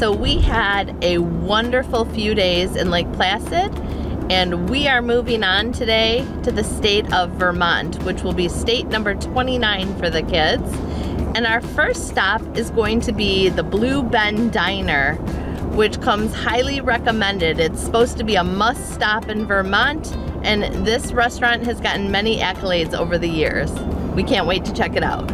So we had a wonderful few days in Lake Placid, and we are moving on today to the state of Vermont, which will be state number 29 for the kids. And our first stop is going to be the Blue Benn Diner, which comes highly recommended. It's supposed to be a must stop in Vermont, and this restaurant has gotten many accolades over the years. We can't wait to check it out.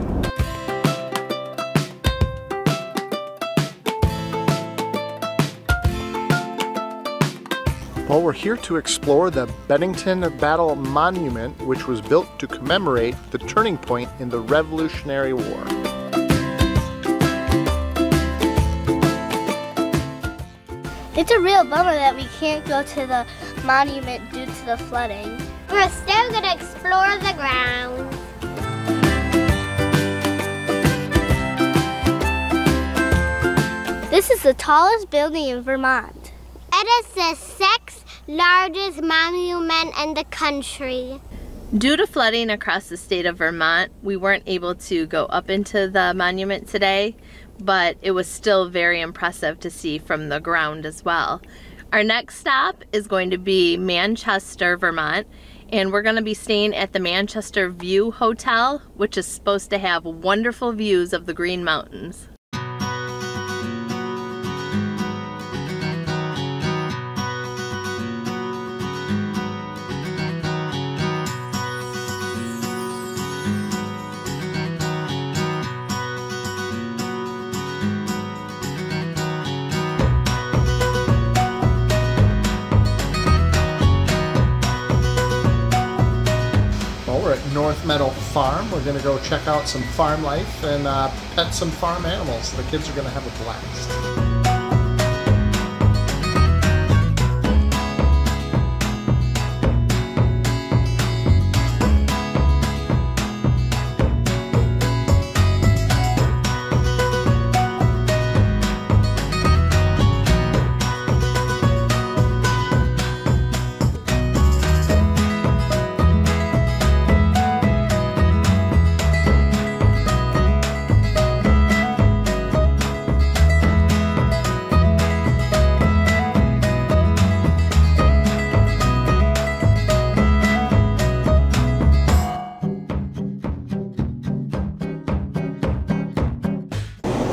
Well, we're here to explore the Bennington Battle Monument, which was built to commemorate the turning point in the Revolutionary War. It's a real bummer that we can't go to the monument due to the flooding. We're still gonna explore the grounds. This is the tallest building in Vermont. It is the sixth largest monument in the country. Due to flooding across the state of Vermont, we weren't able to go up into the monument today, but it was still very impressive to see from the ground as well. Our next stop is going to be Manchester, Vermont, and we're going to be staying at the Manchester View Hotel, which is supposed to have wonderful views of the Green Mountains. We're at North Meadow Farm. We're going to go check out some farm life and pet some farm animals. The kids are going to have a blast.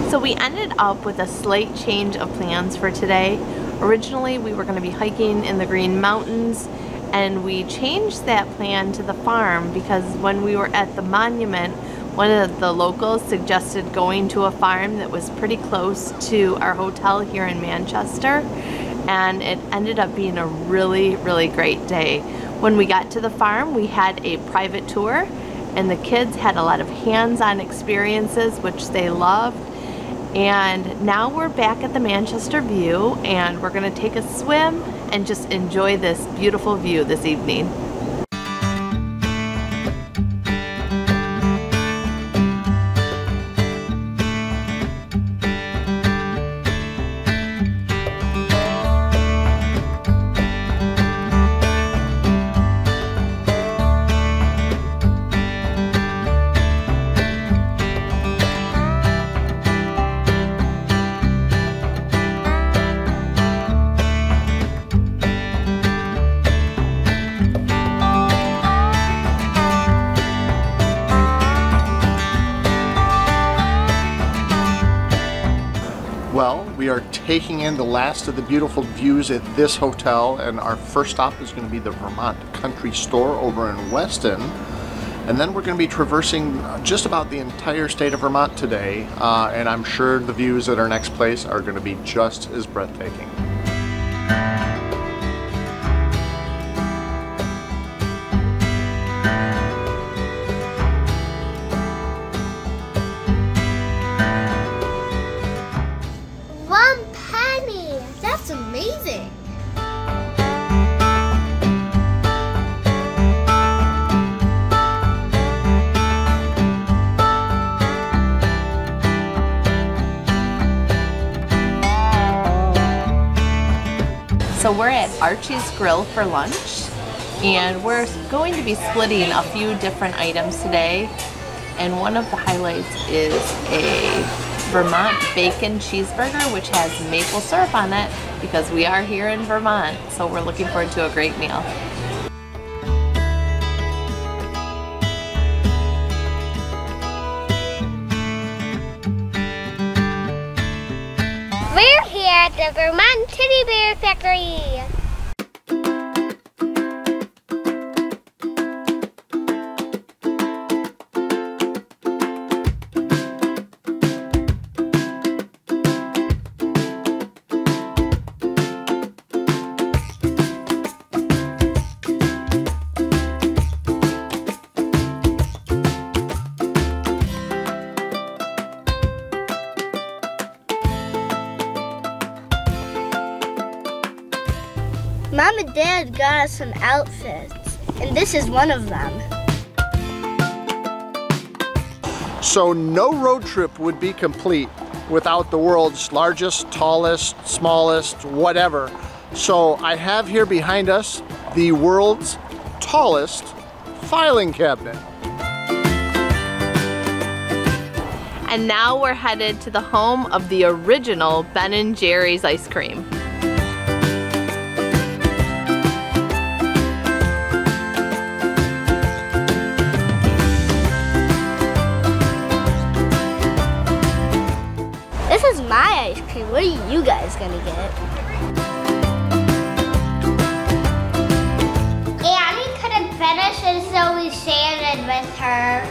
So we ended up with a slight change of plans for today. Originally we were going to be hiking in the Green Mountains, and we changed that plan to the farm because when we were at the monument, one of the locals suggested going to a farm that was pretty close to our hotel here in Manchester, and it ended up being a really great day. When we got to the farm, we had a private tour, and the kids had a lot of hands-on experiences which they loved. And now we're back at the Manchester View, and we're going to take a swim and just enjoy this beautiful view this evening. Well, we are taking in the last of the beautiful views at this hotel, and our first stop is going to be the Vermont Country Store over in Weston. And then we're going to be traversing just about the entire state of Vermont today, and I'm sure the views at our next place are going to be just as breathtaking. That's amazing! So we're at Archie's Grill for lunch, and we're going to be splitting a few different items today. And one of the highlights is a Vermont bacon cheeseburger, which has maple syrup on it because we are here in Vermont, so we're looking forward to a great meal. We're here at the Vermont Teddy Bear Factory. Mom and Dad got us some outfits, and this is one of them. So no road trip would be complete without the world's largest, tallest, smallest, whatever. So I have here behind us the world's tallest filing cabinet. And now we're headed to the home of the original Ben & Jerry's ice cream. This is my ice cream. What are you guys gonna get? Annie couldn't finish it, so we shared it with her.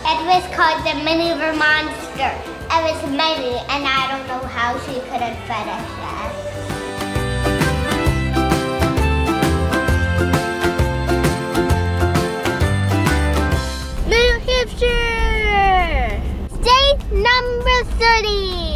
It was called the Mini Vermonster. It was mini, and I don't know how she couldn't finish it. New Hampshire! State number 30!